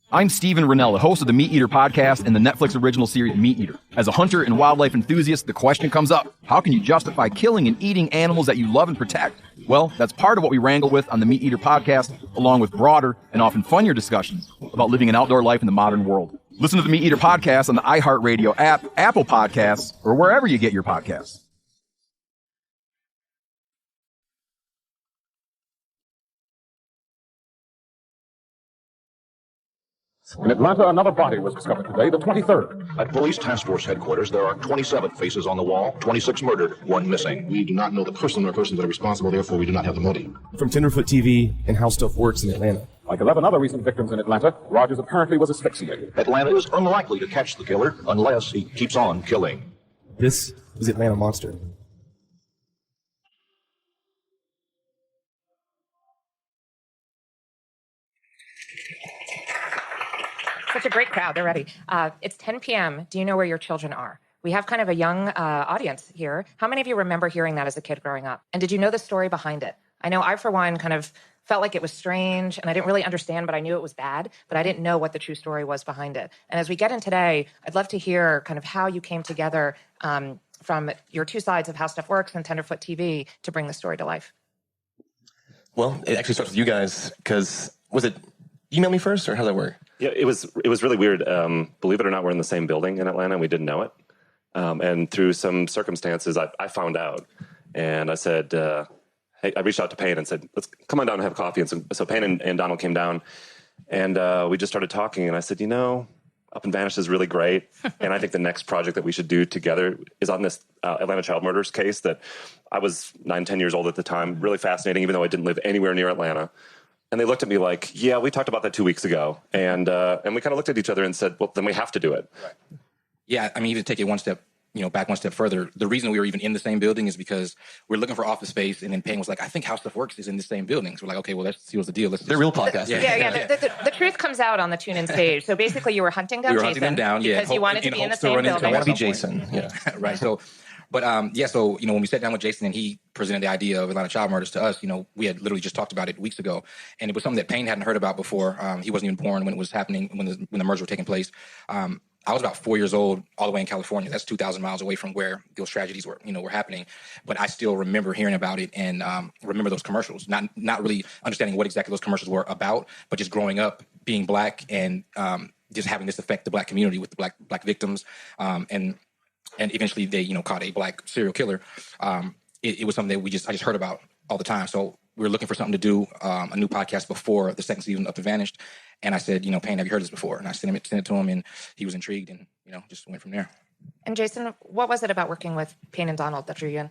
I'm Steven Rennell, the host of the Meat Eater podcast and the Netflix original series Meat Eater. As a hunter and wildlife enthusiast, the question comes up, how can you justify killing and eating animals that you love and protect? Well, that's part of what we wrangle with on the Meat Eater podcast, along with broader and often funnier discussions about living an outdoor life in the modern world. Listen to the Meat Eater podcast on the iHeartRadio app, Apple Podcasts, or wherever you get your podcasts. In Atlanta, another body was discovered today, the 23rd. At Police Task Force headquarters, there are 27 faces on the wall, 26 murdered, 1 missing. We do not know the person or persons that are responsible, therefore we do not have the motive. From Tenderfoot TV and How Stuff Works in Atlanta. Like 11 other recent victims in Atlanta, Rogers apparently was asphyxiated. Atlanta is unlikely to catch the killer unless he keeps on killing. This is Atlanta Monster. Such a great crowd. They're ready. It's 10 p.m. Do you know where your children are? We have kind of a young audience here. How many of you remember hearing that as a kid growing up? And did you know the story behind it? I know I, for one, kind of felt like it was strange, and I didn't really understand, but I knew it was bad, but I didn't know what the true story was behind it. And as we get in today, I'd love to hear kind of how you came together from your two sides of How Stuff Works and Tenderfoot TV to bring the story to life. Well, it actually starts with you guys, because was it email me first, or how does that work? Yeah, it was really weird. Believe it or not, we're in the same building in Atlanta, and we didn't know it. And through some circumstances, I found out, and I said, hey, I reached out to Payne and said, let's come on down and have coffee. And so Payne and Donald came down, and we just started talking. And I said, Up and Vanished is really great, and I think the next project that we should do together is on this Atlanta child murders case that I was 9, 10 years old at the time. Really fascinating, even though I didn't live anywhere near Atlanta. And they looked at me like, yeah, we talked about that 2 weeks ago. And we kind of looked at each other and said, well, then we have to do it. Right. Yeah, I mean, even take it one step, back one step further. The reason we were even in the same building is because we're looking for office space. And then Payne was like, I think How Stuff Works is in the same building. So we're like, okay, well, let's see what's the deal. They're real podcasts. Yeah. The truth comes out on the TuneIn stage. So basically you were hunting down Jason because you wanted to be in the same building. I want to be Jason. Yeah. Right. So, but so when we sat down with Jason and he presented the idea of Atlanta child murders to us, we had literally just talked about it weeks ago, and it was something that Payne hadn't heard about before. He wasn't even born when it was happening, when the murders were taking place. I was about 4 years old, all the way in California. That's 2,000 miles away from where those tragedies were happening. But I still remember hearing about it and remember those commercials. Not really understanding what exactly those commercials were about, but just growing up, being black, and just having this affect the black community with the black victims, and eventually they, caught a black serial killer. It was something that I just heard about all the time. So we were looking for something to do, a new podcast before the second season of Up and Vanished. And I said, Payne, have you heard this before? And I sent it to him, and he was intrigued, and, just went from there. And Jason, what was it about working with Payne and Donald that drew you in?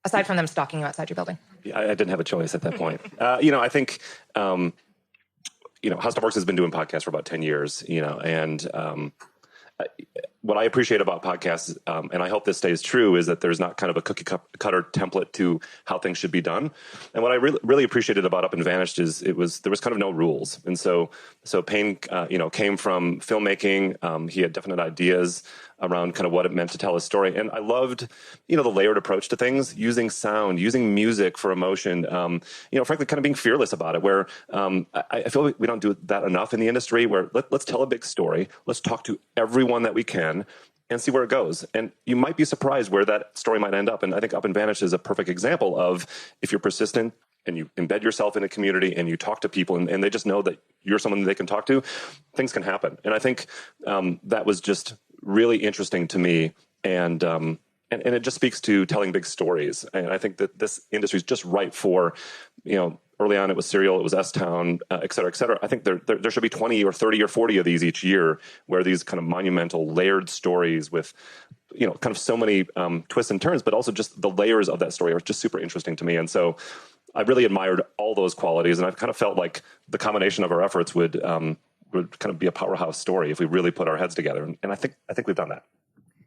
Aside from them stalking you outside your building. Yeah, I didn't have a choice at that point. I think, How Stuff Works has been doing podcasts for about 10 years, and what I appreciate about podcasts, and I hope this stays true, is that there's not kind of a cookie cutter template to how things should be done. And what I really appreciated about Up and Vanished is there was kind of no rules. And so Payne, came from filmmaking. He had definite ideas around kind of what it meant to tell a story. And I loved, the layered approach to things, using sound, using music for emotion, frankly, kind of being fearless about it, where I feel like we don't do that enough in the industry, where let's tell a big story. Let's talk to everyone that we can and see where it goes. And you might be surprised where that story might end up. And I think Up and Vanished is a perfect example of, if you're persistent and you embed yourself in a community and you talk to people and they just know that you're someone that they can talk to, things can happen. And I think that was just really interesting to me. And it just speaks to telling big stories. And I think that this industry is just right for, early on it was Serial, it was S-Town, et cetera, et cetera. I think there should be 20 or 30 or 40 of these each year, where these kind of monumental layered stories with, kind of so many twists and turns, but also just the layers of that story are just super interesting to me. And so I really admired all those qualities. And I've kind of felt like the combination of our efforts would kind of be a powerhouse story if we really put our heads together. And I think we've done that.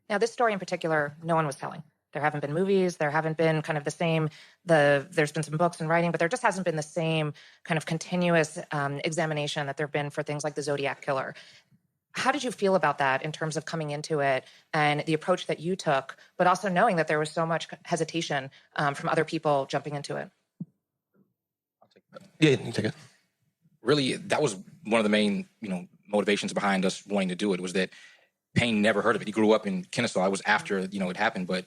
Now, this story in particular, no one was telling. There haven't been movies. There haven't been kind of the same, there's been some books and writing, but there just hasn't been the same kind of continuous examination that there have been for things like the Zodiac Killer. How did you feel about that in terms of coming into it and the approach that you took, but also knowing that there was so much hesitation from other people jumping into it? Yeah, you take it. Really, that was one of the main, motivations behind us wanting to do it was that Payne never heard of it. He grew up in Kennesaw. It was after, it happened, but,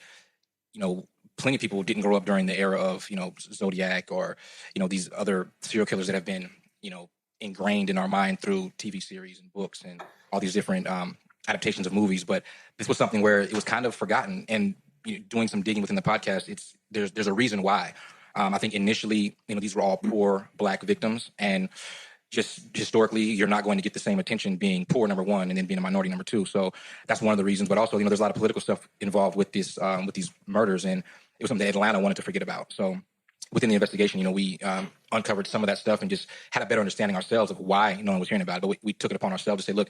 plenty of people didn't grow up during the era of, Zodiac or, these other serial killers that have been, ingrained in our mind through TV series and books and all these different adaptations of movies. But this was something where it was kind of forgotten. And doing some digging within the podcast, there's a reason why. I think initially, these were all poor Black victims, and just historically, you're not going to get the same attention being poor, number one, and then being a minority, number two. So that's one of the reasons. But also, there's a lot of political stuff involved with this, with these murders, and it was something that Atlanta wanted to forget about. So within the investigation, we uncovered some of that stuff and just had a better understanding ourselves of why no one was hearing about it. But we took it upon ourselves to say, look,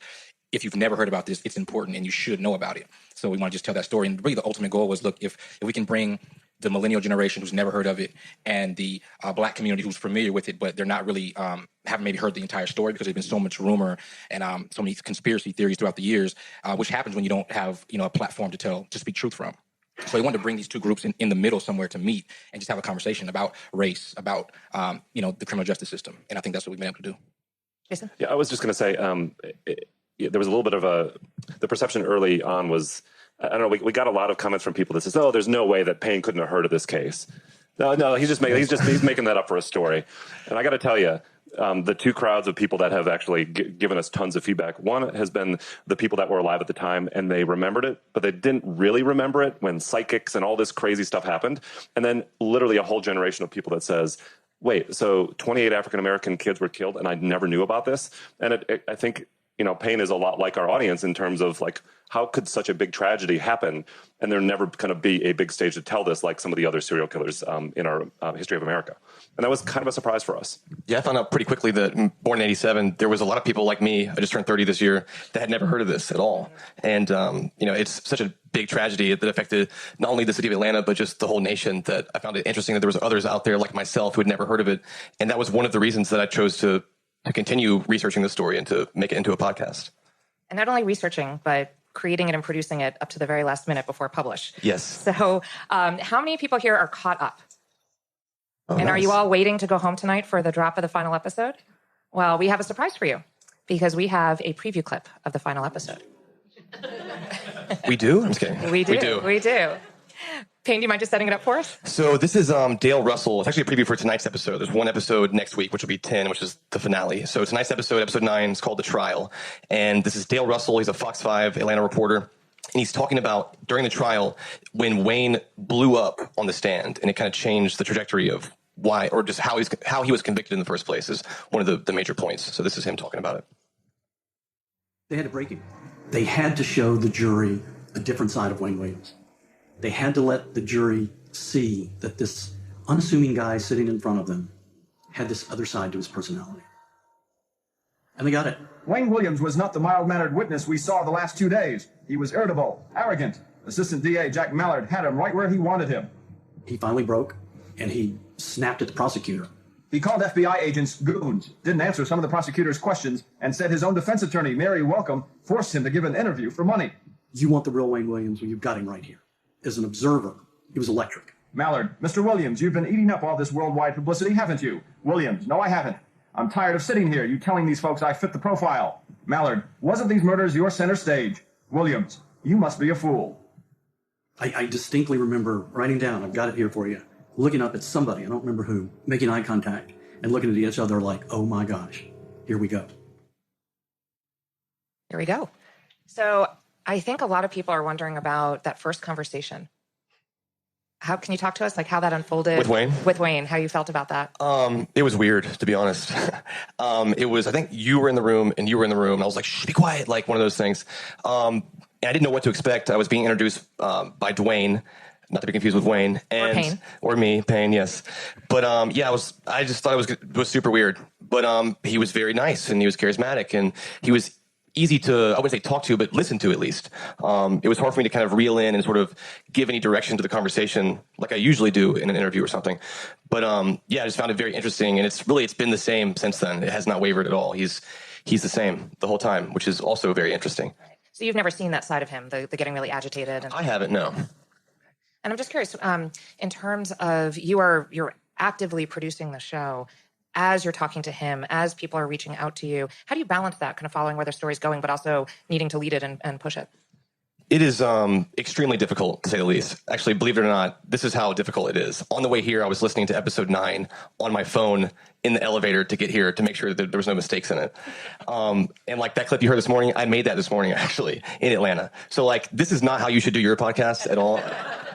if you've never heard about this, it's important and you should know about it. So we want to just tell that story. And really the ultimate goal was, look, if we can bring the millennial generation who's never heard of it and the Black community who's familiar with it, but they're not really, haven't maybe heard the entire story because there's been so much rumor and so many conspiracy theories throughout the years, which happens when you don't have, a platform to speak truth from. So we wanted to bring these two groups in the middle somewhere to meet and just have a conversation about race, about, the criminal justice system. And I think that's what we've been able to do. Jason? Yeah, I was just going to say, there was a little bit of the perception early on was, I don't know, we got a lot of comments from people that says, oh, there's no way that Payne couldn't have heard of this case. No, he's making that up for a story. And I got to tell you, the two crowds of people that have actually given us tons of feedback. One has been the people that were alive at the time and they remembered it, but they didn't really remember it when psychics and all this crazy stuff happened. And then literally a whole generation of people that says, wait, so 28 African-American kids were killed and I never knew about this. And I think, Payne is a lot like our audience in terms of like, how could such a big tragedy happen and there never kind of be a big stage to tell this like some of the other serial killers in our history of America? And that was kind of a surprise for us. Yeah, I found out pretty quickly that born in 87, there was a lot of people like me, I just turned 30 this year, that had never heard of this at all. And, it's such a big tragedy that affected not only the city of Atlanta, but just the whole nation, that I found it interesting that there was others out there like myself who had never heard of it. And that was one of the reasons that I chose to continue researching the story and to make it into a podcast. And not only researching, but creating it and producing it up to the very last minute before publish. Yes. So how many people here are caught up? Oh, and nice. Are you all waiting to go home tonight for the drop of the final episode? Well, we have a surprise for you because we have a preview clip of the final episode. We do? I'm just kidding. We do. Payne, do you mind just setting it up for us? So this is Dale Russell. It's actually a preview for tonight's episode. There's one episode next week, which will be 10, which is the finale. So tonight's episode 9, is called The Trial. And this is Dale Russell. He's a Fox 5 Atlanta reporter. And he's talking about during the trial when Wayne blew up on the stand, and it kind of changed the trajectory of why, or just how he was convicted in the first place is one of the major points. So this is him talking about it. They had to break it. They had to show the jury a different side of Wayne Williams. They had to let the jury see that this unassuming guy sitting in front of them had this other side to his personality. And they got it. Wayne Williams was not the mild-mannered witness we saw the last 2 days. He was irritable, arrogant. Assistant DA Jack Mallard had him right where he wanted him. He finally broke, and he snapped at the prosecutor. He called FBI agents goons, didn't answer some of the prosecutor's questions, and said his own defense attorney, Mary Welcome, forced him to give an interview for money. You want the real Wayne Williams? Well, you've got him right here. As an observer, he was electric. Mallard, Mr. Williams, you've been eating up all this worldwide publicity, haven't you? Williams, no, I haven't. I'm tired of sitting here, you telling these folks I fit the profile. Mallard, wasn't these murders your center stage? Williams, you must be a fool. I distinctly remember writing down, I've got it here for you, looking up at somebody, I don't remember who, making eye contact and looking at each other like, oh my gosh, here we go. Here we go. So I think a lot of people are wondering about that first conversation. How can you talk to us, like how that unfolded With Wayne? With Wayne, how you felt about that? It was weird, to be honest. It was, I think you were in the room and you were in the room. And I was like, shh, be quiet, like one of those things. And I didn't know what to expect. I was being introduced by Dwayne, not to be confused with Wayne. And, or Payne. Or me, Payne, yes. But I just thought it was super weird. But he was very nice and he was charismatic and he was easy to, I wouldn't say talk to, but listen to at least. It was hard for me to kind of reel in and sort of give any direction to the conversation like I usually do in an interview or something. But I just found it very interesting. And it's been the same since then. It has not wavered at all. He's the same the whole time, which is also very interesting. So you've never seen that side of him, the getting really agitated? I haven't, no. And I'm just curious, in terms of you're actively producing the show, as you're talking to him, as people are reaching out to you? How do you balance that, kind of following where the story's going, but also needing to lead it and push it? It is extremely difficult, to say the least. Actually, believe it or not, this is how difficult it is. On the way here, I was listening to episode 9 on my phone in the elevator to get here to make sure that there was no mistakes in it. And like that clip you heard this morning, I made that this morning, actually, in Atlanta. So like, this is not how you should do your podcast at all.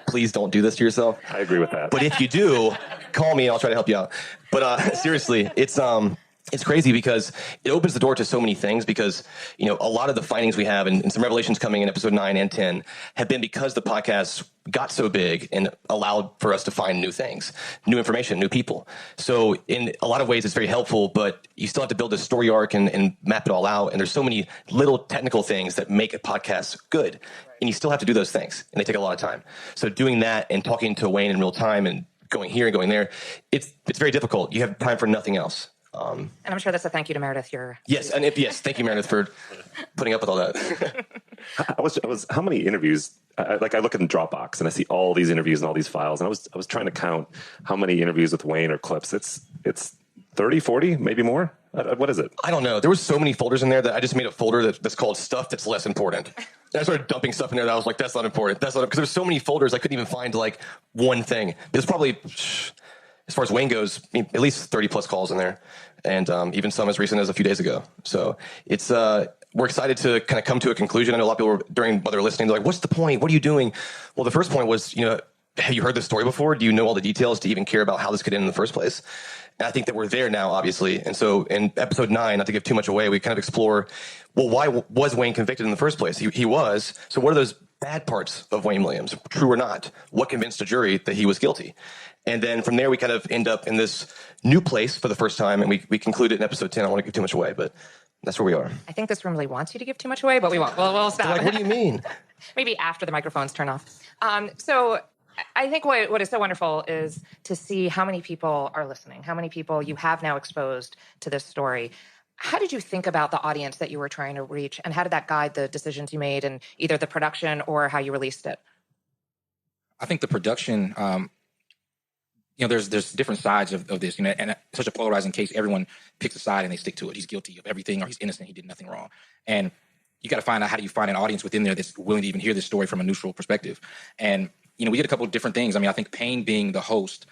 Please don't do this to yourself. I agree with that. But if you do, call me and I'll try to help you out. But seriously, it's crazy because it opens the door to so many things because, you know, a lot of the findings we have and some revelations coming in episode 9 and 10 have been because the podcast got so big and allowed for us to find new things, new information, new people. So in a lot of ways, it's very helpful, but you still have to build a story arc and map it all out. And there's so many little technical things that make a podcast good. And you still have to do those things and they take a lot of time. So doing that and talking to Wayne in real time and going here and going there, it's very difficult. You have time for nothing else. And I'm sure that's a thank you to Meredith. Yes, thank you, Meredith, for putting up with all that. I was how many interviews? I look in Dropbox and I see all these interviews and all these files, and I was trying to count how many interviews with Wayne or clips. It's 30, 40, maybe more. What is it? I don't know. There was so many folders in there that I just made a folder that's called stuff that's less important. And I started dumping stuff in there that I was like, that's not important. That's not, because there's so many folders I couldn't even find like one thing. There's probably, as far as Wayne goes, at least 30 plus calls in there. And even some as recent as a few days ago. So it's, we're excited to kind of come to a conclusion. I know a lot of people while they're listening, they're like, what's the point? What are you doing? Well, the first point was, you know, have you heard this story before? Do you know all the details to even care about how this could end in the first place? And I think that we're there now, obviously. And so in episode 9, not to give too much away, we kind of explore, well, why was Wayne convicted in the first place? He was. So what are those bad parts of Wayne Williams, true or not? What convinced a jury that he was guilty? And then from there, we kind of end up in this new place for the first time. And we conclude it in episode 10. I don't want to give too much away, but that's where we are. I think this room really wants you to give too much away, but we won't. We'll stop. Like, what do you mean? Maybe after the microphones turn off. So I think what is so wonderful is to see how many people are listening, how many people you have now exposed to this story. How did you think about the audience that you were trying to reach, and how did that guide the decisions you made in either the production or how you released it? I think the production, you know, there's different sides of this, you know, and such a polarizing case, everyone picks a side and they stick to it. He's guilty of everything or he's innocent, he did nothing wrong. And you got to find out, how do you find an audience within there that's willing to even hear this story from a neutral perspective? And, you know, we did a couple of different things. I mean, I think Payne being the host,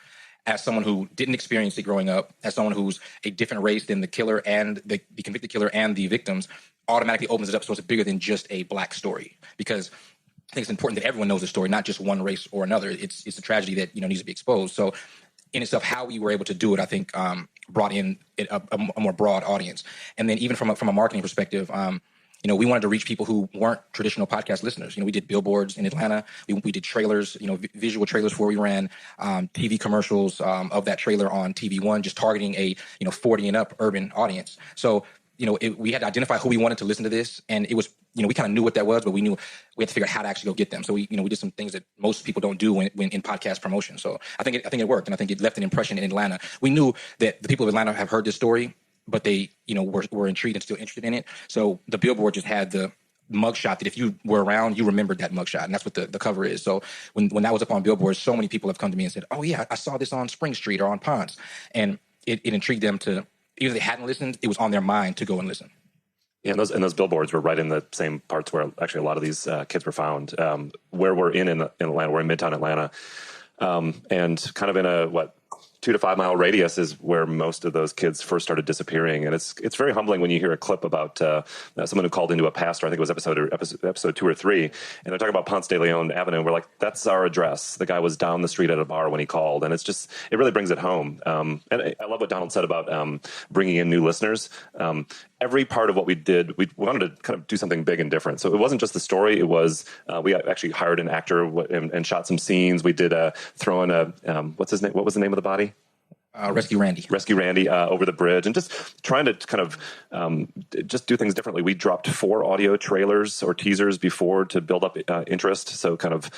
as someone who didn't experience it growing up, as someone who's a different race than the killer and the convicted killer and the victims, automatically opens it up so it's bigger than just a black story. Because I think it's important that everyone knows the story, not just one race or another. It's a tragedy that, you know, needs to be exposed. So in itself, how we were able to do it, I think, brought in a more broad audience. And then even from a marketing perspective, you know, we wanted to reach people who weren't traditional podcast listeners. You know, we did billboards in Atlanta. We did trailers, you know, visual trailers where we ran TV commercials of that trailer on TV One, just targeting a, you know, 40 and up urban audience. So, you know, we had to identify who we wanted to listen to this, and it was, you know, we kind of knew what that was, but we knew we had to figure out how to actually go get them. So we did some things that most people don't do when in podcast promotion. So I think it worked, and I think it left an impression in Atlanta. We knew that the people of Atlanta have heard this story, but they, you know, were intrigued and still interested in it. So the billboard just had the mugshot that if you were around, you remembered that mugshot, and that's what the cover is. So when that was up on billboards, so many people have come to me and said, "Oh yeah, I saw this on Spring Street or on Ponce," and it intrigued them to, even if they hadn't listened, it was on their mind to go and listen. Yeah, and those billboards were right in the same parts where actually a lot of these kids were found. Where we're in Atlanta, we're in Midtown Atlanta, and kind of in a 2 to 5 mile radius is where most of those kids first started disappearing. And it's very humbling when you hear a clip about someone who called into a pastor. I think it was episode 2 or 3, and they're talking about Ponce de Leon Avenue. We're like, that's our address. The guy was down the street at a bar when he called, and it really brings it home. And I love what Donald said about bringing in new listeners. Every part of what we did, we wanted to kind of do something big and different. So it wasn't just the story. It was, we actually hired an actor and shot some scenes. We did throw in what's his name? What was the name of the body? Rescue Randy over the bridge, and just trying to kind of just do things differently. We dropped 4 audio trailers or teasers before to build up interest, so kind of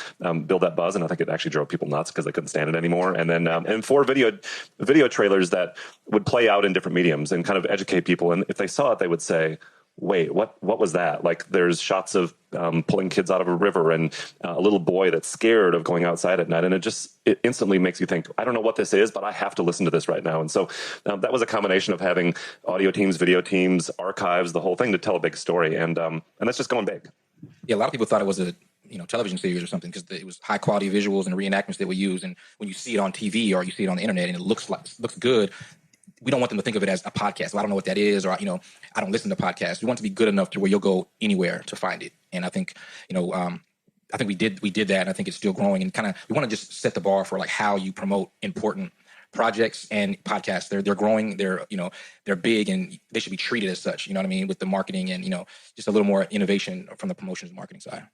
build that buzz. And I think it actually drove people nuts because they couldn't stand it anymore. And then and 4 video trailers that would play out in different mediums and kind of educate people. And if they saw it, they would say, wait, what was that? Like, there's shots of pulling kids out of a river and a little boy that's scared of going outside at night. And it instantly makes you think, I don't know what this is, but I have to listen to this right now. And so that was a combination of having audio teams, video teams, archives, the whole thing to tell a big story. And that's just going big. Yeah, a lot of people thought it was a television series or something because it was high quality visuals and reenactments that we use. And when you see it on TV or you see it on the internet and it looks good, we don't want them to think of it as a podcast. Well, I don't know what that is, or I don't listen to podcasts. We want it to be good enough to where you'll go anywhere to find it. And I think we did that, and I think it's still growing. And kind of we want to just set the bar for like how you promote important projects and podcasts. They're growing. They're big, and they should be treated as such. You know what I mean? With the marketing and just a little more innovation from the promotions and marketing side.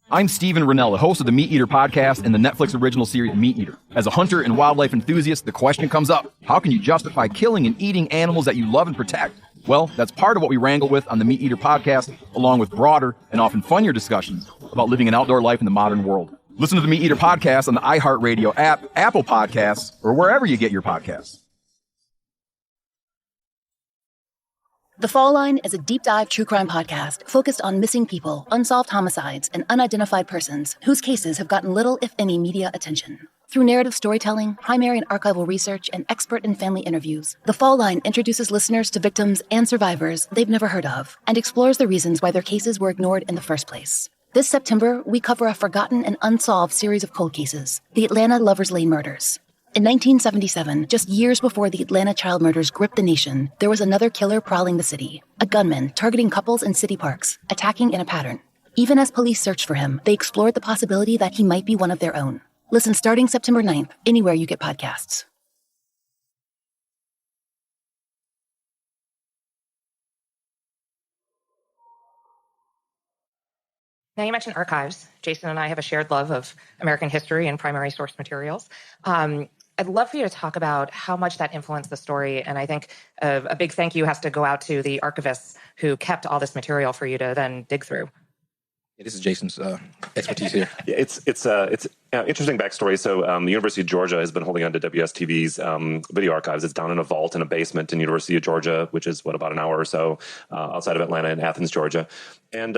I'm Steven Rennell, the host of the Meat Eater podcast and the Netflix original series Meat Eater. As a hunter and wildlife enthusiast, the question comes up, how can you justify killing and eating animals that you love and protect? Well, that's part of what we wrangle with on the Meat Eater podcast, along with broader and often funnier discussions about living an outdoor life in the modern world. Listen to the Meat Eater podcast on the iHeartRadio app, Apple Podcasts, or wherever you get your podcasts. The Fall Line is a deep dive true crime podcast focused on missing people, unsolved homicides, and unidentified persons whose cases have gotten little, if any, media attention. Through narrative storytelling, primary and archival research, and expert and family interviews, The Fall Line introduces listeners to victims and survivors they've never heard of and explores the reasons why their cases were ignored in the first place. This September, we cover a forgotten and unsolved series of cold cases, the Atlanta Lover's Lane murders. In 1977, just years before the Atlanta child murders gripped the nation, there was another killer prowling the city, a gunman targeting couples in city parks, attacking in a pattern. Even as police searched for him, they explored the possibility that he might be one of their own. Listen starting September 9th, anywhere you get podcasts. Now, you mentioned archives. Jason and I have a shared love of American history and primary source materials. I'd love for you to talk about how much that influenced the story. And I think a big thank you has to go out to the archivists who kept all this material for you to then dig through. Yeah, this is Jason's expertise here. Yeah, it's interesting backstory. So the University of Georgia has been holding on to WSTV's video archives. It's down in a vault in a basement in University of Georgia, which is about an hour or so outside of Atlanta in Athens, Georgia. And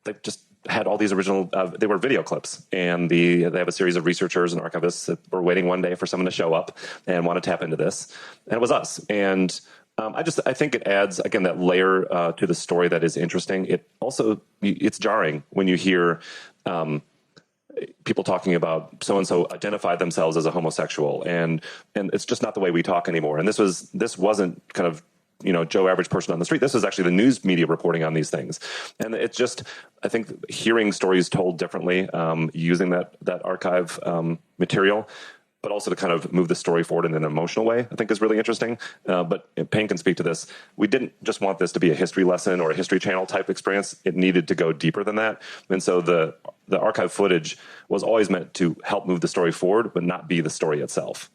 they've just had all these original, they were video clips, and they have a series of researchers and archivists that were waiting one day for someone to show up and want to tap into this. And it was us. And I think it adds, again, that layer to the story that is interesting. It's jarring when you hear people talking about so-and-so identified themselves as a homosexual, and it's just not the way we talk anymore. And this wasn't kind of, Joe average person on the street. This is actually the news media reporting on these things. And it's just, I think, hearing stories told differently, using that archive material, but also to kind of move the story forward in an emotional way, I think is really interesting. But Payne can speak to this. We didn't just want this to be a history lesson or a History Channel type experience. It needed to go deeper than that. And so the archive footage was always meant to help move the story forward, but not be the story itself.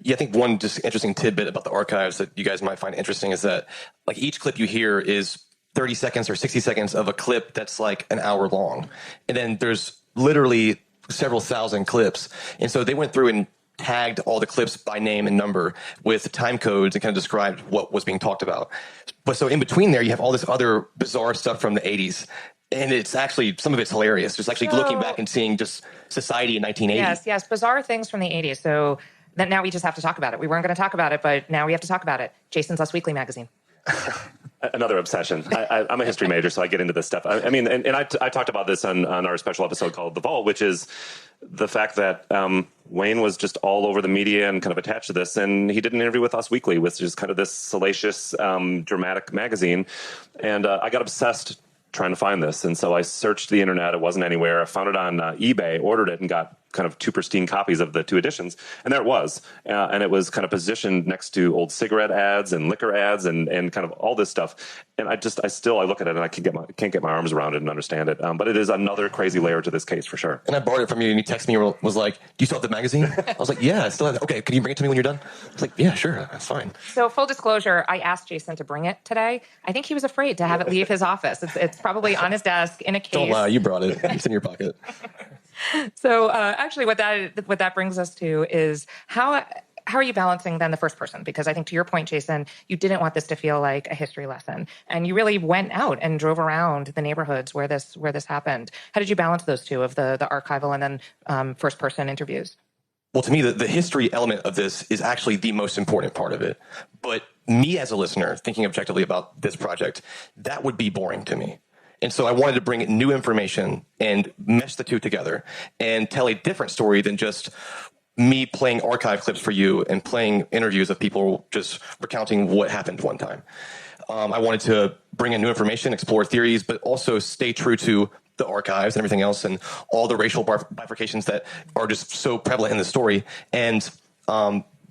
Yeah, I think one just interesting tidbit about the archives that you guys might find interesting is that like each clip you hear is 30 seconds or 60 seconds of a clip that's like an hour long. And then there's literally several thousand clips. And so they went through and tagged all the clips by name and number with time codes and kind of described what was being talked about. But so in between there, you have all this other bizarre stuff from the 80s. And it's actually, some of it's hilarious. Just actually looking back and seeing just society in 1980. Yes, bizarre things from the 80s. So that now we just have to talk about it. We weren't going to talk about it, but now we have to talk about it. Jason's Us Weekly magazine. Another obsession. I'm a history major, so I get into this stuff. I mean, I talked about this on our special episode called The Vault, which is the fact that Wayne was just all over the media and kind of attached to this, and he did an interview with Us Weekly, which is kind of this salacious, dramatic magazine, and I got obsessed trying to find this, and so I searched the internet. It wasn't anywhere. I found it on eBay, ordered it, and got kind of 2 pristine copies of the 2 editions, and there it was. And it was kind of positioned next to old cigarette ads and liquor ads and kind of all this stuff. And I look at it and I can't get my arms around it and understand it. But it is another crazy layer to this case for sure. And I borrowed it from you, and you texted me and was like, "Do you still have the magazine?" I was like, "Yeah, I still have it." "Okay, can you bring it to me when you're done?" I was like, "Yeah, sure, that's fine." So full disclosure, I asked Jason to bring it today. I think he was afraid to have it leave his office. It's probably on his desk in a case. Don't lie, you brought it. It's in your pocket. So actually what that brings us to is how how are you balancing then the first person? Because I think to your point, Jason, you didn't want this to feel like a history lesson, and you really went out and drove around the neighborhoods where this happened. How did you balance those two of the archival and then first person interviews? Well, to me, the history element of this is actually the most important part of it. But me as a listener, thinking objectively about this project, that would be boring to me. And so I wanted to bring new information and mesh the two together and tell a different story than just me playing archive clips for you and playing interviews of people just recounting what happened one time. I wanted to bring in new information, explore theories, but also stay true to the archives and everything else and all the racial bifurcations that are just so prevalent in the story, and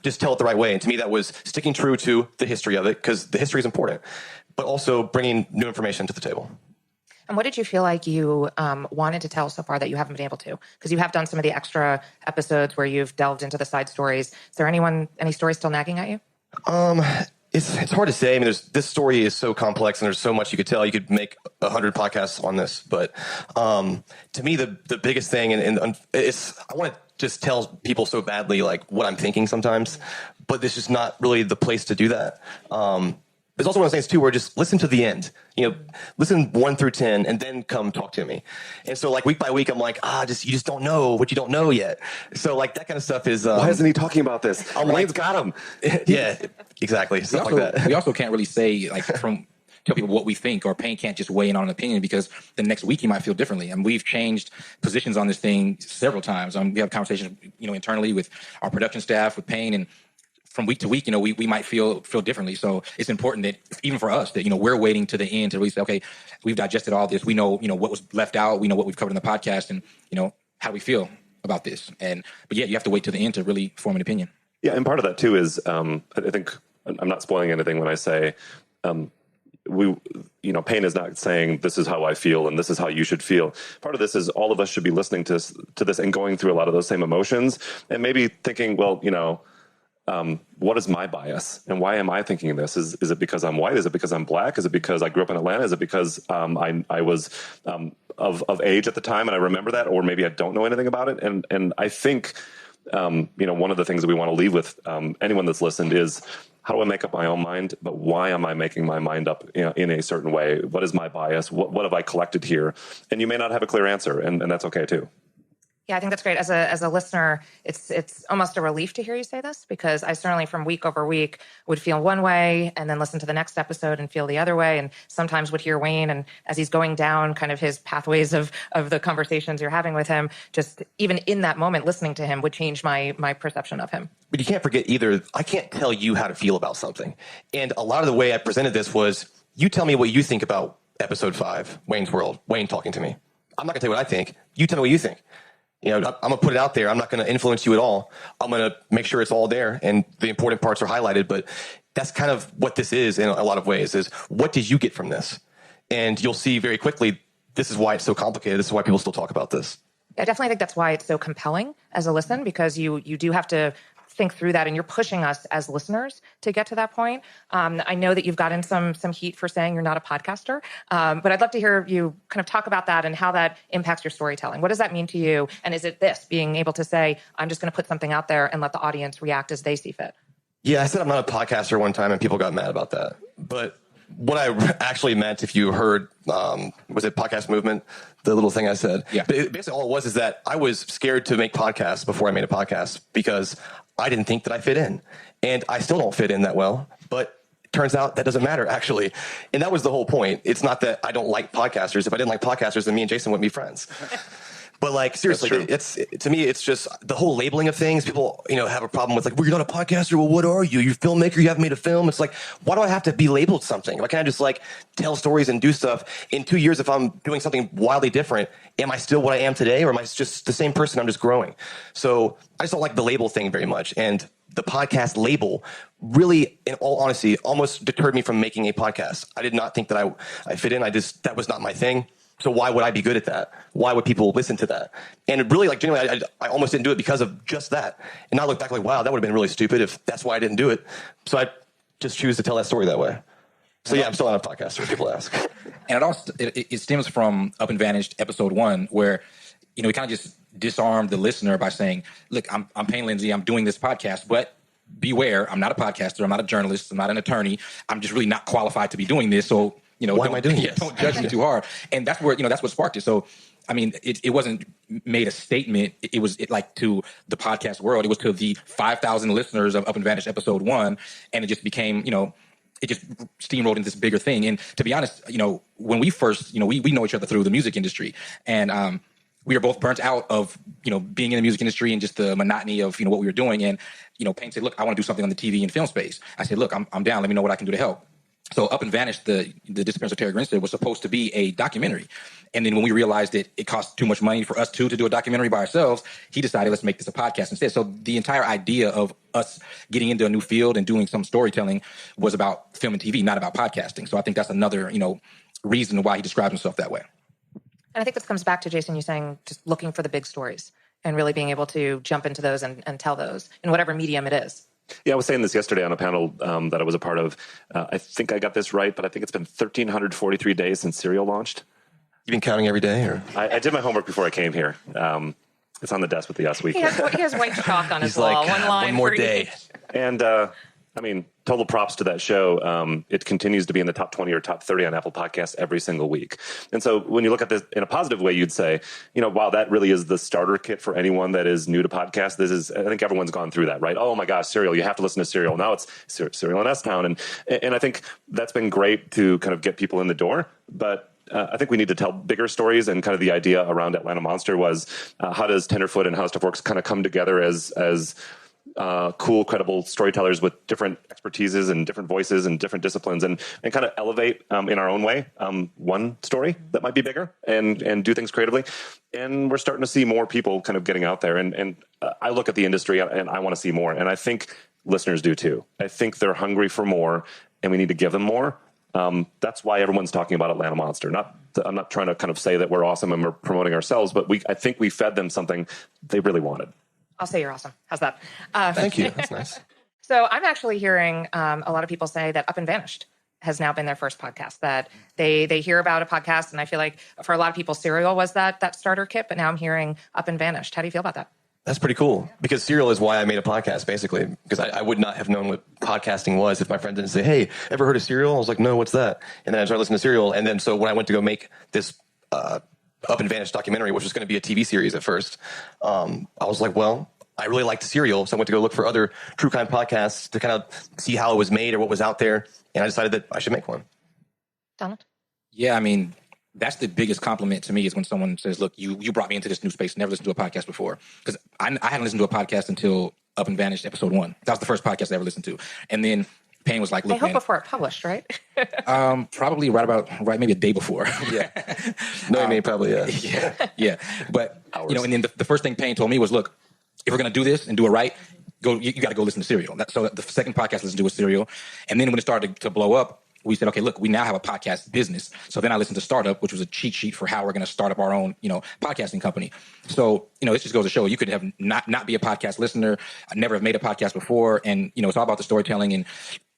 just tell it the right way. And to me, that was sticking true to the history of it, because the history is important, but also bringing new information to the table. And what did you feel like you wanted to tell so far that you haven't been able to? Because you have done some of the extra episodes where you've delved into the side stories. Is there any stories still nagging at you? It's hard to say. I mean, this story is so complex and there's so much you could tell. You could make 100 podcasts on this. But to me, the biggest thing, and it's, I want to just tell people so badly like what I'm thinking sometimes, but this is not really the place to do that. There's also one of those things too, where just listen to the end, listen 1 through 10 and then come talk to me. And so like week by week, I'm like, you just don't know what you don't know yet. So like that kind of stuff is, why isn't he talking about this? Wayne's got him. Yeah, exactly. Stuff like that. We also can't really say tell people what we think, or Payne can't just weigh in on an opinion, because the next week he might feel differently. And we've changed positions on this thing several times. We have conversations, internally with our production staff, with Payne, and from week to week, we might feel differently. So it's important that even for us that, we're waiting to the end to really say, okay, we've digested all this. We know, what was left out. We know what we've covered in the podcast, and, how do we feel about this? But yeah, you have to wait to the end to really form an opinion. Yeah. And part of that too is, I think I'm not spoiling anything when I say, Payne is not saying this is how I feel and this is how you should feel. Part of this is all of us should be listening to this and going through a lot of those same emotions and maybe thinking, well, what is my bias and why am I thinking this? Is it because I'm white? Is it because I'm black? Is it because I grew up in Atlanta? Is it because I was of age at the time and I remember that, or maybe I don't know anything about it? And I think one of the things that we want to leave with anyone that's listened is, how do I make up my own mind? But why am I making my mind up in a certain way? What is my bias? What have I collected here? And you may not have a clear answer, and that's okay too. Yeah, I think that's great. As a listener, it's almost a relief to hear you say this, because I certainly from week over week would feel one way and then listen to the next episode and feel the other way, and sometimes would hear Wayne, and as he's going down kind of his pathways of the conversations you're having with him, just even in that moment listening to him would change my perception of him. But you can't forget either, I can't tell you how to feel about something. And a lot of the way I presented this was, you tell me what you think about episode 5, Wayne's World, Wayne talking to me. I'm not gonna tell you what I think. You tell me what you think. I'm going to put it out there. I'm not going to influence you at all. I'm going to make sure it's all there and the important parts are highlighted. But that's kind of what this is in a lot of ways, is what did you get from this? And you'll see very quickly, this is why it's so complicated. This is why people still talk about this. I definitely think that's why it's so compelling as a listen, because you do have to think through that, and you're pushing us as listeners to get to that point. I know that you've gotten some heat for saying you're not a podcaster, but I'd love to hear you kind of talk about that and how that impacts your storytelling. What does that mean to you? And is it this, being able to say, I'm just going to put something out there and let the audience react as they see fit? Yeah, I said I'm not a podcaster one time and people got mad about that. But what I actually meant, if you heard, was it Podcast Movement, the little thing I said? Yeah. But basically all it was is that I was scared to make podcasts before I made a podcast, because I didn't think that I fit in. And I still don't fit in that well, but it turns out that doesn't matter, actually. And that was the whole point. It's not that I don't like podcasters. If I didn't like podcasters, then me and Jason wouldn't be friends. But like, seriously, to me, it's just the whole labeling of things. People, have a problem with like, well, you're not a podcaster. Well, what are you? You're a filmmaker. You haven't made a film. It's like, why do I have to be labeled something? Why can't I just like tell stories and do stuff? In 2 years, if I'm doing something wildly different, am I still what I am today? Or am I just the same person? I'm just growing. So I just don't like the label thing very much. And the podcast label really, in all honesty, almost deterred me from making a podcast. I did not think that I fit in. That was not my thing. So why would I be good at that? Why would people listen to that? And it really, like, genuinely, I almost didn't do it because of just that. And I look back like, wow, that would have been really stupid if that's why I didn't do it. So I just choose to tell that story that way. So yeah, I'm still not a podcaster, people ask. And it stems from Up and Vanished episode 1, where, we kind of just disarmed the listener by saying, look, I'm Payne Lindsay, I'm doing this podcast, but beware, I'm not a podcaster, I'm not a journalist, I'm not an attorney, I'm just really not qualified to be doing this. So, why am I doing this? Don't judge me too hard. And that's where, that's what sparked it. So, I mean, it wasn't made a statement. It was like to the podcast world. It was to the 5,000 listeners of Up and Vanished episode 1. And it just became, it just steamrolled into this bigger thing. And to be honest, when we first, we know each other through the music industry. And we were both burnt out of, being in the music industry and just the monotony of, what we were doing. And, Payne said, look, I want to do something on the TV and film space. I said, look, I'm down. Let me know what I can do to help. So Up and Vanished, the Disappearance of Terry Grinstead, was supposed to be a documentary. And then when we realized that it cost too much money for us to do a documentary by ourselves, he decided, let's make this a podcast instead. So the entire idea of us getting into a new field and doing some storytelling was about film and TV, not about podcasting. So I think that's another, reason why he describes himself that way. And I think this comes back to, Jason, you saying just looking for the big stories and really being able to jump into those and tell those in whatever medium it is. Yeah, I was saying this yesterday on a panel that I was a part of. I think I got this right, but I think it's been 1,343 days since Serial launched. You've been counting every day? Or I did my homework before I came here. It's on the desk with the Us Week. He has white chalk on his He's wall. like, One line one more for day. each. And total props to that show. It continues to be in the top 20 or top 30 on Apple Podcasts every single week. And so when you look at this in a positive way, you'd say, wow, that really is the starter kit for anyone that is new to podcasts. I think everyone's gone through that, right? Oh my gosh, Serial, you have to listen to Serial. Now it's Serial in S-Town. And I think that's been great to kind of get people in the door. But I think we need to tell bigger stories, and kind of the idea around Atlanta Monster was how does Tenderfoot and How Stuff Works kind of come together as cool, credible storytellers with different expertises and different voices and different disciplines, and kind of elevate in our own way one story that might be bigger and do things creatively. And we're starting to see more people kind of getting out there. And I look at the industry and I want to see more. And I think listeners do too. I think they're hungry for more, and we need to give them more. That's why everyone's talking about Atlanta Monster. I'm not trying to kind of say that we're awesome and we're promoting ourselves, but I think we fed them something they really wanted. I'll say you're awesome. How's that? Thank you. That's nice. So I'm actually hearing a lot of people say that Up and Vanished has now been their first podcast, that they hear about a podcast. And I feel like for a lot of people, Serial was that starter kit, but now I'm hearing Up and Vanished. How do you feel about that? That's pretty cool, because Serial is why I made a podcast, basically, because I would not have known what podcasting was if my friend didn't say, hey, ever heard of Serial? I was like, no, what's that? And then I started listening to Serial. And then so when I went to go make this Up and Vanished documentary, which was going to be a TV series at first, I was like, well, I really liked Serial, so I went to go look for other true crime podcasts to kind of see how it was made or what was out there, and I decided that I should make one. Donald? Yeah, I mean, that's the biggest compliment to me is when someone says, look, you brought me into this new space, never listened to a podcast before. Because I hadn't listened to a podcast until Up and Vanished episode 1. That was the first podcast I ever listened to. And then Payne was like, look, I hope man, before it published, right? probably right maybe a day before. Yeah. No, maybe probably, yeah. Yeah. But, and then the first thing Payne told me was, look, if we're going to do this and do it right, you got to go listen to Serial. So the second podcast I listened to was Serial. And then when it started to blow up, we said, okay, look, we now have a podcast business. So then I listened to Startup, which was a cheat sheet for how we're going to start up our own, podcasting company. So, this just goes to show you could have not be a podcast listener, never have made a podcast before. And, it's all about the storytelling and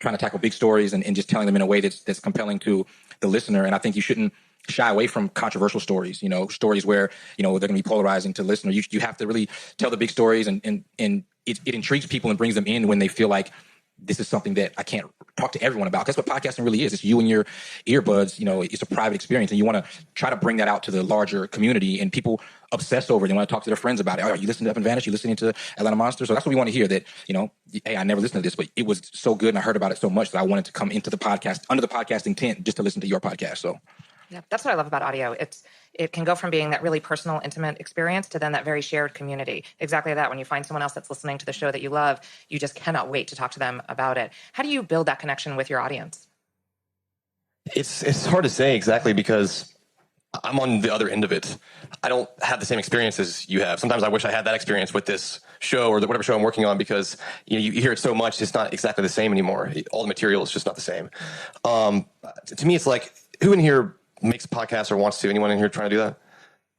trying to tackle big stories and just telling them in a way that's compelling to the listener. And I think you shouldn't shy away from controversial stories, stories where, they're going to be polarizing to the listener. You have to really tell the big stories and it intrigues people and brings them in when they feel like this is something that I can't talk to everyone about. That's what podcasting really is. It's you and your earbuds, it's a private experience, and you want to try to bring that out to the larger community, and people obsess over it. They want to talk to their friends about it. Oh, you listening to Up and Vanished? You listening to Atlanta Monster? So that's what we want to hear, that, hey, I never listened to this, but it was so good and I heard about it so much that I wanted to come into the podcast, under the podcasting tent, just to listen to your podcast. So yeah, that's what I love about audio. It can go from being that really personal, intimate experience to then that very shared community. Exactly that. When you find someone else that's listening to the show that you love, you just cannot wait to talk to them about it. How do you build that connection with your audience? It's hard to say exactly, because I'm on the other end of it. I don't have the same experience as you have. Sometimes I wish I had that experience with this show or whatever show I'm working on, because you hear it so much, it's not exactly the same anymore. All the material is just not the same. To me, it's like, who in here makes a podcast or wants to? Anyone in here trying to do that?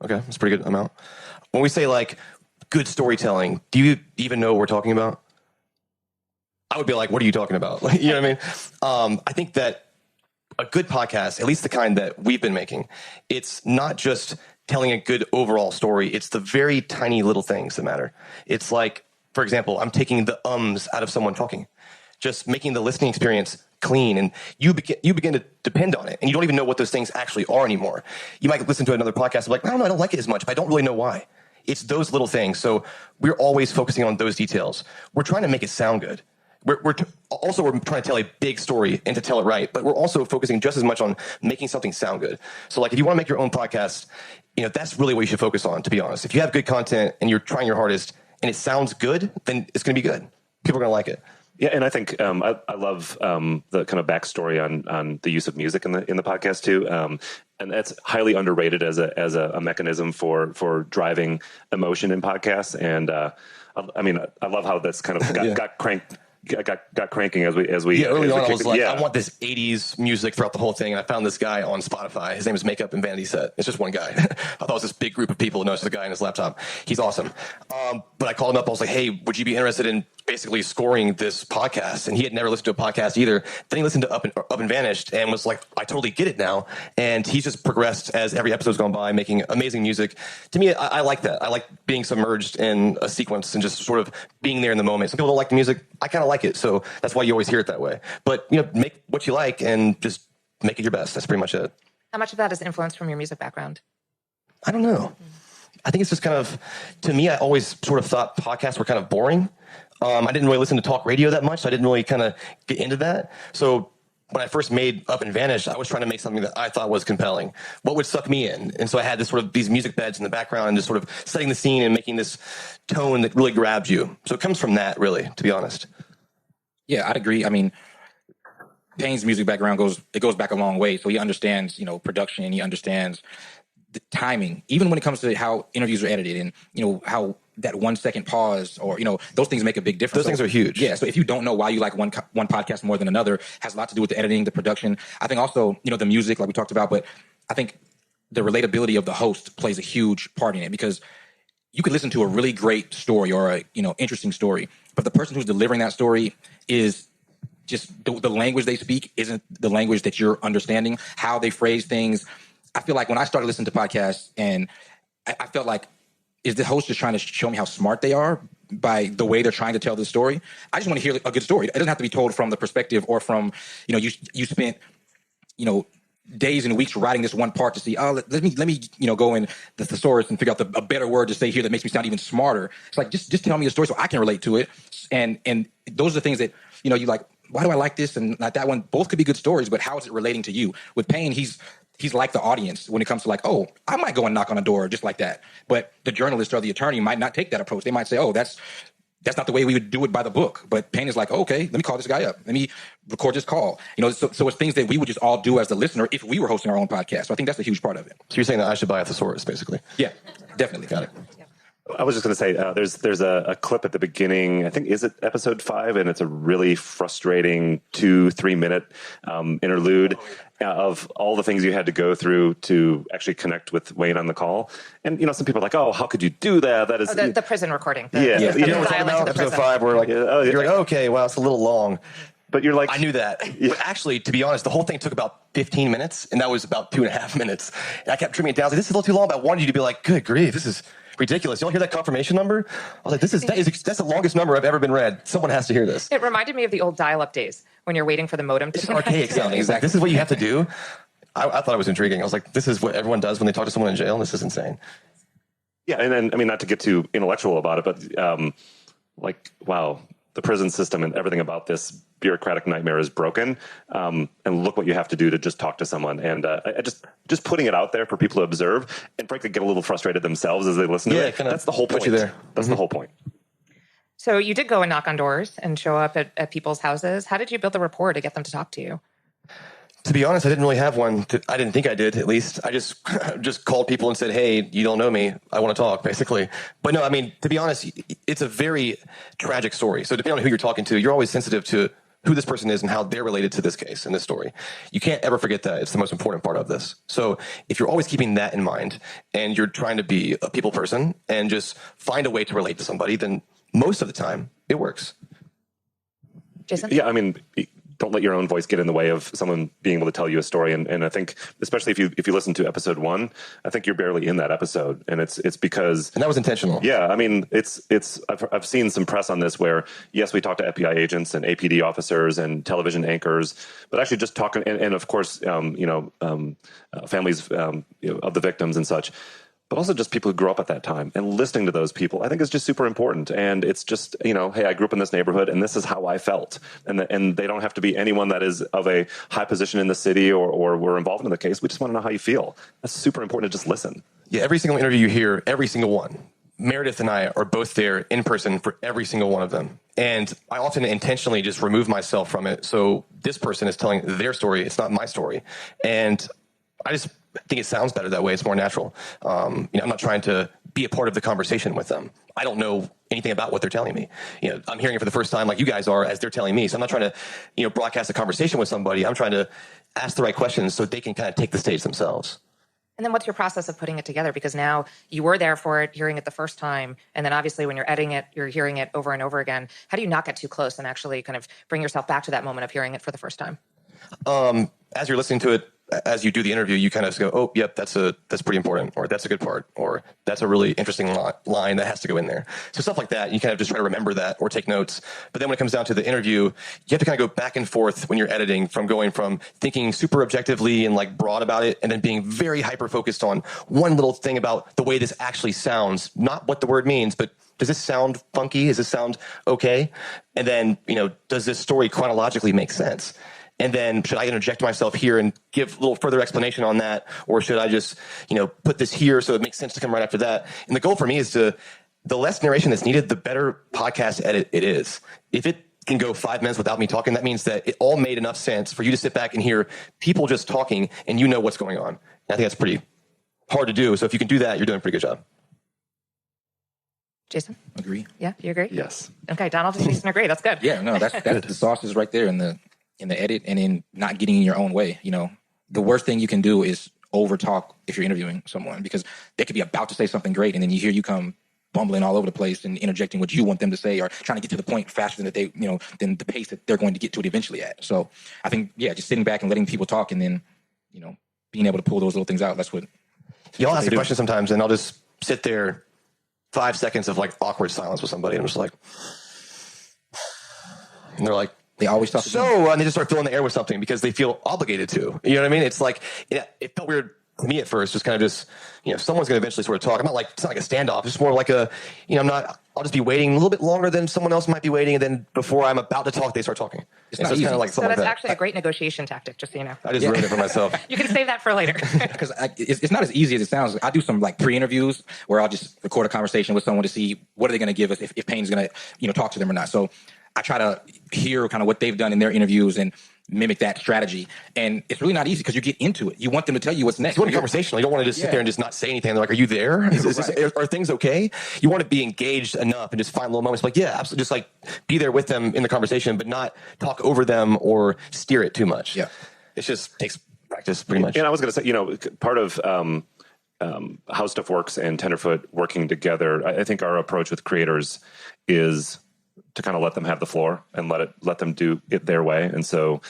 Okay, that's a pretty good amount. When we say like good storytelling, do you even know what we're talking about? I would be like, what are you talking about? Like, you know what I mean? I think that a good podcast, at least the kind that we've been making, it's not just telling a good overall story. It's the very tiny little things that matter. It's like, for example, I'm taking the ums out of someone talking, just making the listening experience clean, and you begin to depend on it, and you don't even know what those things actually are anymore. You might listen to another podcast and be like, I don't like it as much, but I don't really know why. It's those little things. So we're always focusing on those details. We're trying to make it sound good. We're trying to tell a big story and to tell it right, but we're also focusing just as much on making something sound good. So like if you want to make your own podcast, that's really what you should focus on, to be honest. If you have good content and you're trying your hardest and it sounds good, then it's going to be good. People are going to like it. Yeah, and I think I love the kind of backstory on the use of music in the podcast too, and that's highly underrated as a mechanism for driving emotion in podcasts. And I love how that's kind of got cranked. Got cranking as we early on. I was like, I want this 80s music throughout the whole thing, and I found this guy on Spotify. His name is Makeup and Vanity Set. It's just one guy. I thought it was this big group of people. No, it's just a guy on his laptop. He's awesome. But I called him up. I was like, hey, would you be interested in basically scoring this podcast? And he had never listened to a podcast either. Then he listened to Up and Vanished and was like, I totally get it now. And he's just progressed as every episode's gone by, making amazing music. To me, I like that. I like being submerged in a sequence and just sort of being there in the moment. Some people don't like the music. I kind of like it. So that's why you always hear it that way. But, make what you like and just make it your best. That's pretty much it. How much of that is influenced from your music background? I don't know. I think it's just kind of, to me, I always sort of thought podcasts were kind of boring. I didn't really listen to talk radio that much. So I didn't really kind of get into that. So when I first made Up and Vanished, I was trying to make something that I thought was compelling. What would suck me in? And so I had this sort of these music beds in the background and just sort of setting the scene and making this tone that really grabs you. So it comes from that, really, to be honest. Yeah, I'd agree. I mean, Payne's music background goes back a long way. So he understands, production. He understands the timing, even when it comes to how interviews are edited and, how that 1 second pause or, those things make a big difference. Those things are huge. Yeah. So if you don't know why you like one podcast more than another, has a lot to do with the editing, the production. I think also, the music, like we talked about, but I think the relatability of the host plays a huge part in it, because you could listen to a really great story or a, interesting story, but the person who's delivering that story is just the language they speak isn't the language that you're understanding, how they phrase things. I feel like when I started listening to podcasts, and I felt like, is the host just trying to show me how smart they are by the way they're trying to tell the story? I just want to hear a good story. It doesn't have to be told from the perspective or from, you spent, days and weeks writing this one part to see, let me go in the thesaurus and figure out a better word to say here that makes me sound even smarter. It's like, just tell me a story so I can relate to it. And those are the things that, you like, why do I like this and not that one? Both could be good stories, but how is it relating to you? With Payne, he's like the audience when it comes to like, oh, I might go and knock on a door just like that. But the journalist or the attorney might not take that approach. They might say, oh, that's not the way we would do it by the book. But Payne is like, oh, okay, let me call this guy up. Let me record this call. So it's things that we would just all do as the listener if we were hosting our own podcast. So I think that's a huge part of it. So you're saying that I should buy a thesaurus, basically? Yeah, definitely. Got it. I was just going to say, there's a clip at the beginning, I think, is it episode 5? And it's a really frustrating 2-3 minute interlude of all the things you had to go through to actually connect with Wayne on the call. And, some people are like, oh, how could you do that? That is the prison recording. You know what I'm talking about? Episode 5, where you're like, okay, well, it's a little long. But you're like, I knew that. Yeah. But actually, to be honest, the whole thing took about 15 minutes, and that was about 2.5 minutes. And I kept trimming it down. I was like, this is a little too long, but I wanted you to be like, good grief, this is ridiculous. You don't hear that confirmation number? I was like, that's the longest number I've ever been read. Someone has to hear this. It reminded me of the old dial-up days when you're waiting for the modem to connect. Archaic sounding. Exactly. This is what you have to do. I thought it was intriguing. I was like, this is what everyone does when they talk to someone in jail. This is insane. Yeah, and then, I mean, not to get too intellectual about it, but wow, the prison system and everything about this bureaucratic nightmare is broken. And look what you have to do to just talk to someone. And just putting it out there for people to observe and frankly get a little frustrated themselves as they listen to it. That's the whole point. You there. That's the whole point. So you did go and knock on doors and show up at people's houses. How did you build the rapport to get them to talk to you? To be honest, I didn't really have one. I didn't think I did, at least. I just called people and said, hey, you don't know me. I want to talk, basically. But no, I mean, to be honest, it's a very tragic story. So depending on who you're talking to, you're always sensitive to who this person is and how they're related to this case and this story. You can't ever forget that. It's the most important part of this. So if you're always keeping that in mind and you're trying to be a people person and just find a way to relate to somebody, then most of the time it works. Jason? Yeah, I mean, don't let your own voice get in the way of someone being able to tell you a story. And I think, especially if you listen to episode 1, I think you're barely in that episode, and it's because, and that was intentional. Yeah, I mean, I've seen some press on this where, yes, we talk to FBI agents and APD officers and television anchors, but actually just talking, and of course, families of the victims and such. But also just people who grew up at that time, and listening to those people, I think is just super important. And it's just, hey, I grew up in this neighborhood and this is how I felt. And they don't have to be anyone that is of a high position in the city or were involved in the case. We just want to know how you feel. That's super important to just listen. Yeah, every single interview you hear, every single one. Meredith and I are both there in person for every single one of them. And I often intentionally just remove myself from it. So this person is telling their story. It's not my story. And I just think it sounds better that way. It's more natural. I'm not trying to be a part of the conversation with them. I don't know anything about what they're telling me. I'm hearing it for the first time, like you guys are, as they're telling me. So I'm not trying to, broadcast a conversation with somebody. I'm trying to ask the right questions so they can kind of take the stage themselves. And then what's your process of putting it together? Because now you were there for it, hearing it the first time. And then obviously when you're editing it, you're hearing it over and over again. How do you not get too close and actually kind of bring yourself back to that moment of hearing it for the first time? As you're listening to it, as you do the interview, you kind of go, oh, yep, that's pretty important, or that's a good part, or that's a really interesting line that has to go in there. So stuff like that, you kind of just try to remember that or take notes. But then when it comes down to the interview, you have to kind of go back and forth when you're editing, from going from thinking super objectively and like broad about it, and then being very hyper focused on one little thing about the way this actually sounds, not what the word means, but does this sound funky? Does this sound okay? And then, does this story chronologically make sense? And then should I interject myself here and give a little further explanation on that? Or should I just, put this here so it makes sense to come right after that? And the goal for me is the less narration that's needed, the better podcast edit it is. If it can go 5 minutes without me talking, that means that it all made enough sense for you to sit back and hear people just talking and what's going on. And I think that's pretty hard to do. So if you can do that, you're doing a pretty good job. Jason? Agree. Yeah, you agree? Yes. Okay, Donald and Jason agree. That's good. Yeah, no, that's the sauce is right there in the edit, and in not getting in your own way. The worst thing you can do is over talk if you're interviewing someone, because they could be about to say something great, and then you come bumbling all over the place and interjecting what you want them to say, or trying to get to the point faster than than the pace that they're going to get to it eventually at. So I think, just sitting back and letting people talk, and then, being able to pull those little things out. That's what. I'll ask a question sometimes, and I'll just sit there 5 seconds of like awkward silence with somebody, and I'm just like, and they're like, they always talk. And they just start filling the air with something because they feel obligated to. You know what I mean? It's like, it felt weird to me at first, just kind of someone's going to eventually sort of talk. It's not like a standoff. It's more like I'll just be waiting a little bit longer than someone else might be waiting. And then before I'm about to talk, they start talking. It's kind of like so that's actually a great negotiation tactic, just so you know. I just ruined it for myself. You can save that for later. Because it's not as easy as it sounds. I do some like pre-interviews where I'll just record a conversation with someone to see what are they going to give us, if Payne's going to talk to them or not. So I try to hear kind of what they've done in their interviews and mimic that strategy. And it's really not easy because you get into it. You want them to tell you what's next. You want a conversational. You don't want to just sit there and just not say anything. They're like, are you there? Are things okay? You want to be engaged enough and just find little moments like, yeah, absolutely. Just like be there with them in the conversation, but not talk over them or steer it too much. Yeah. It just takes practice pretty much. And I was going to say, part of How Stuff Works and Tenderfoot working together, I think our approach with creators is to kind of let them have the floor and let them do it their way. And so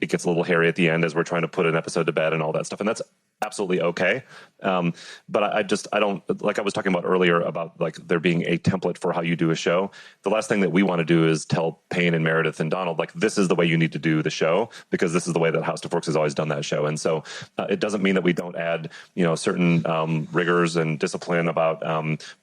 it gets a little hairy at the end as we're trying to put an episode to bed and all that stuff. And that's absolutely okay. But I don't, like I was talking about earlier about like there being a template for how you do a show. The last thing that we want to do is tell Payne and Meredith and Donald, like, this is the way you need to do the show, because this is the way that How Stuff Works has always done that show. And so it doesn't mean that we don't add, certain rigors and discipline about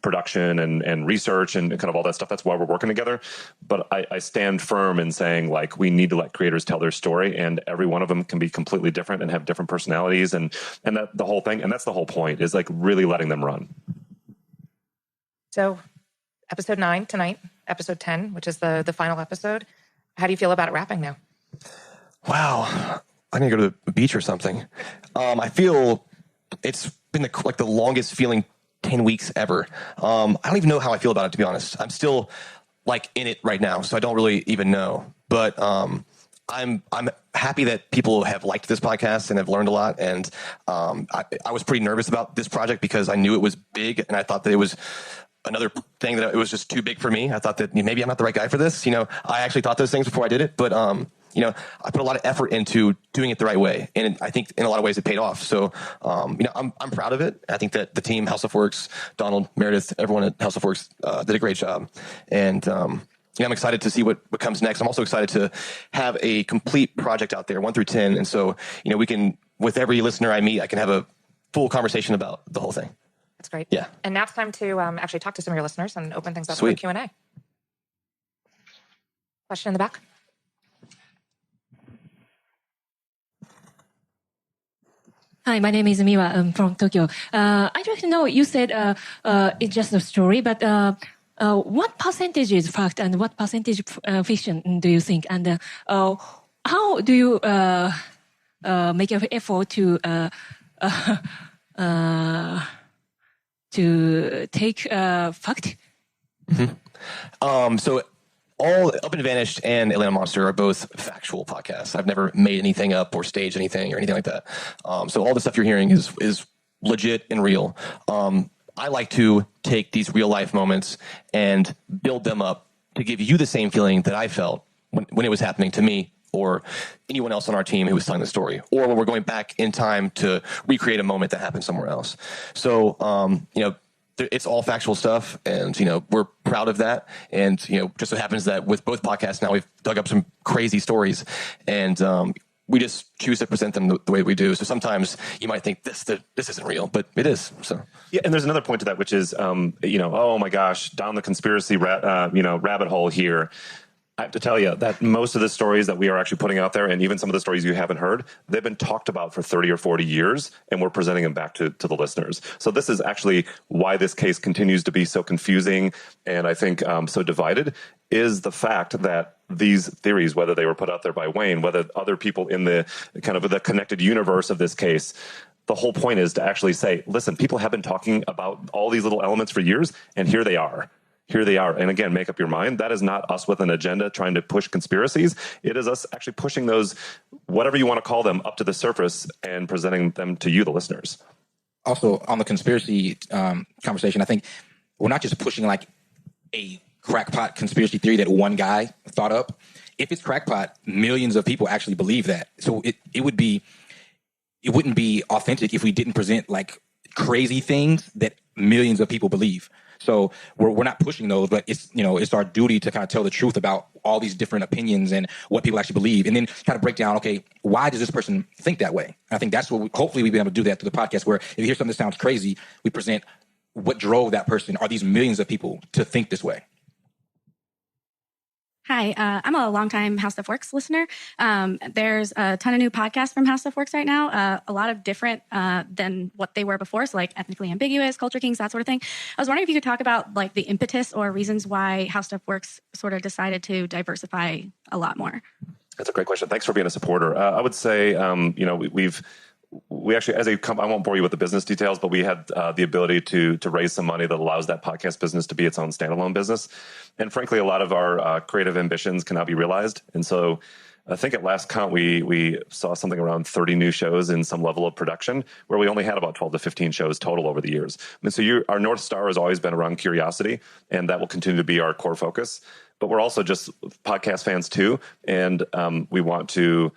production and research and kind of all that stuff. That's why we're working together. But I stand firm in saying, like, we need to let creators tell their story, and every one of them can be completely different and have different personalities and that the whole thing. And that's the whole point, is like really letting them run. So episode 9 tonight, episode 10, which is the final episode. How do you feel about it wrapping now? Wow. I'm going to go to the beach or something. I feel it's been the longest feeling 10 weeks ever. I don't even know how I feel about it, to be honest. I'm still like in it right now, so I don't really even know. But I'm happy that people have liked this podcast and have learned a lot. And I was pretty nervous about this project because I knew it was big, and I thought that it was another thing that it was just too big for me. I thought that maybe I'm not the right guy for this. I actually thought those things before I did it, but I put a lot of effort into doing it the right way. And I think in a lot of ways it paid off. So, I'm proud of it. I think that the team, House of Works, Donald, Meredith, everyone at House of Works did a great job. And, I'm excited to see what comes next. I'm also excited to have a complete project out there, 1 through 10. And so, we can, with every listener I meet, I can have a full conversation about the whole thing. That's great. Yeah. And now it's time to actually talk to some of your listeners and open things up Sweet. for Q&A. Question in the back. Hi, my name is Miwa. I'm from Tokyo. I'd like to know, you said it's just a story, but what percentage is fact and what percentage fiction do you think? And how do you make an effort to take fact? Mm-hmm. So all Up and Vanished and Atlanta Monster are both factual podcasts. I've never made anything up or staged anything or anything like that. So all the stuff you're hearing is legit and real. I like to take these real life moments and build them up to give you the same feeling that I felt when it was happening to me or anyone else on our team who was telling the story, or when we're going back in time to recreate a moment that happened somewhere else. So, it's all factual stuff, and we're proud of that. And just so happens that with both podcasts now, we've dug up some crazy stories, and we just choose to present them the way we do. So sometimes you might think this isn't real, but it is. So yeah, and there's another point to that, which is oh my gosh, down the conspiracy rabbit hole here. I have to tell you that most of the stories that we are actually putting out there, and even some of the stories you haven't heard, they've been talked about for 30 or 40 years, and we're presenting them back to the listeners. So this is actually why this case continues to be so confusing and I think so divided, is the fact that these theories, whether they were put out there by Wayne, whether other people in the kind of the connected universe of this case, the whole point is to actually say, listen, people have been talking about all these little elements for years, and here they are. Here they are. And again, make up your mind. That is not us with an agenda trying to push conspiracies. It is us actually pushing those, whatever you want to call them, up to the surface and presenting them to you, the listeners. Also, on the conspiracy conversation, I think we're not just pushing like a crackpot conspiracy theory that one guy thought up. If it's crackpot, millions of people actually believe that. So it wouldn't be authentic if we didn't present like crazy things that millions of people believe. So we're not pushing those, but it's our duty to kind of tell the truth about all these different opinions and what people actually believe, and then kind of break down, okay, why does this person think that way? And I think that's what hopefully we'll be able to do that through the podcast, where if you hear something that sounds crazy, we present what drove that person or these millions of people to think this way. Hi, I'm a longtime House of Works listener. There's a ton of new podcasts from House of Works right now, a lot of different than what they were before, so like Ethnically Ambiguous, Culture Kings, that sort of thing. I was wondering if you could talk about like the impetus or reasons why House of Works sort of decided to diversify a lot more. That's a great question. Thanks for being a supporter. I would say, we actually, as a company, I won't bore you with the business details, but we had the ability to raise some money that allows that podcast business to be its own standalone business. And frankly, a lot of our creative ambitions can now be realized. And so I think at last count, we saw something around 30 new shows in some level of production, where we only had about 12 to 15 shows total over the years. And so our North Star has always been around curiosity, and that will continue to be our core focus. But we're also just podcast fans too, and we want to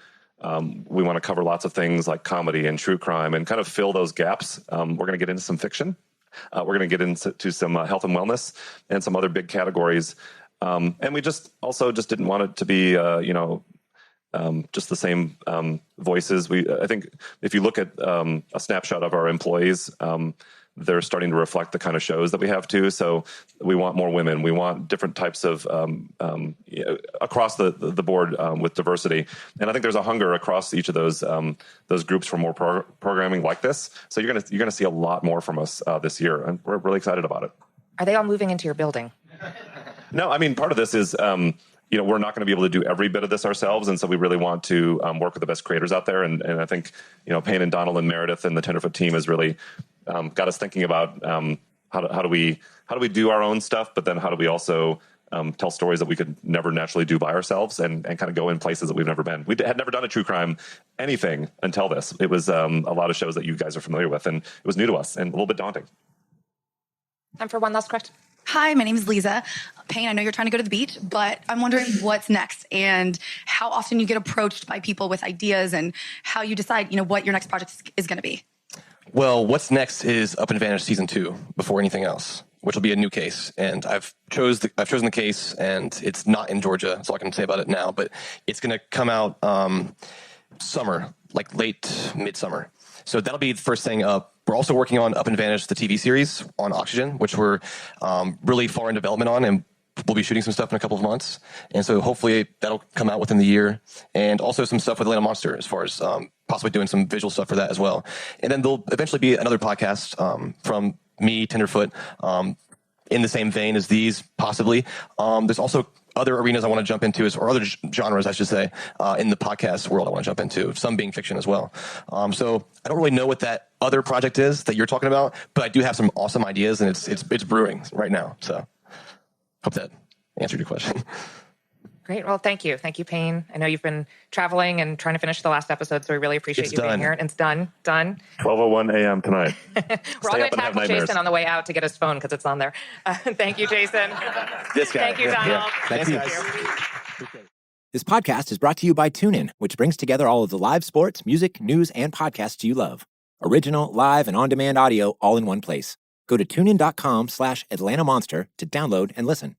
cover lots of things like comedy and true crime and kind of fill those gaps. We're going to get into some fiction. We're going to get into some health and wellness and some other big categories. And we just didn't want it to be, just the same voices. I think if you look at a snapshot of our employees, they're starting to reflect the kind of shows that we have too. So we want more women. We want different types of across the board with diversity. And I think there's a hunger across each of those groups for more programming like this. So you're gonna see a lot more from us this year, and we're really excited about it. Are they all moving into your building? No, I mean, part of this is we're not going to be able to do every bit of this ourselves, and so we really want to work with the best creators out there. And I think Payne and Donald and Meredith and the Tenderfoot team has really got us thinking about how do we do our own stuff, but then how do we also tell stories that we could never naturally do by ourselves, and kind of go in places that we've never been. We had never done a true crime anything until this. It was a lot of shows that you guys are familiar with, and it was new to us and a little bit daunting. Time for one last question. Hi, my name is Lisa. Payne, I know you're trying to go to the beach, but I'm wondering what's next and how often you get approached by people with ideas and how you decide, what your next project is going to be. Well, what's next is Up and Vanish Season 2 before anything else, which will be a new case. And I've chosen the case, and it's not in Georgia. That's all I can say about it now. But it's going to come out summer, like late midsummer. So that'll be the first thing up. We're also working on Up and Vanish, the TV series on Oxygen, which we're really far in development on, and we'll be shooting some stuff in a couple of months. And so hopefully that'll come out within the year. And also some stuff with Atlanta Monster as far as possibly doing some visual stuff for that as well. And then there'll eventually be another podcast from me, Tenderfoot, in the same vein as these, possibly. There's also other arenas I want to jump into, or other genres, I should say, in the podcast world I want to jump into, some being fiction as well. So I don't really know what that other project is that you're talking about, but I do have some awesome ideas, and it's brewing right now. So hope that answered your question. Great. Well, thank you. Thank you, Payne. I know you've been traveling and trying to finish the last episode, so we really appreciate you being here. And it's done. 12:01 a.m. tonight. We're all going to tackle Jason on the way out to get his phone because it's on there. Thank you, Jason. This guy. Thank you, Donald. Thank you. This podcast is brought to you by TuneIn, which brings together all of the live sports, music, news, and podcasts you love. Original, live, and on-demand audio all in one place. Go to tunein.com/Atlanta Monster to download and listen.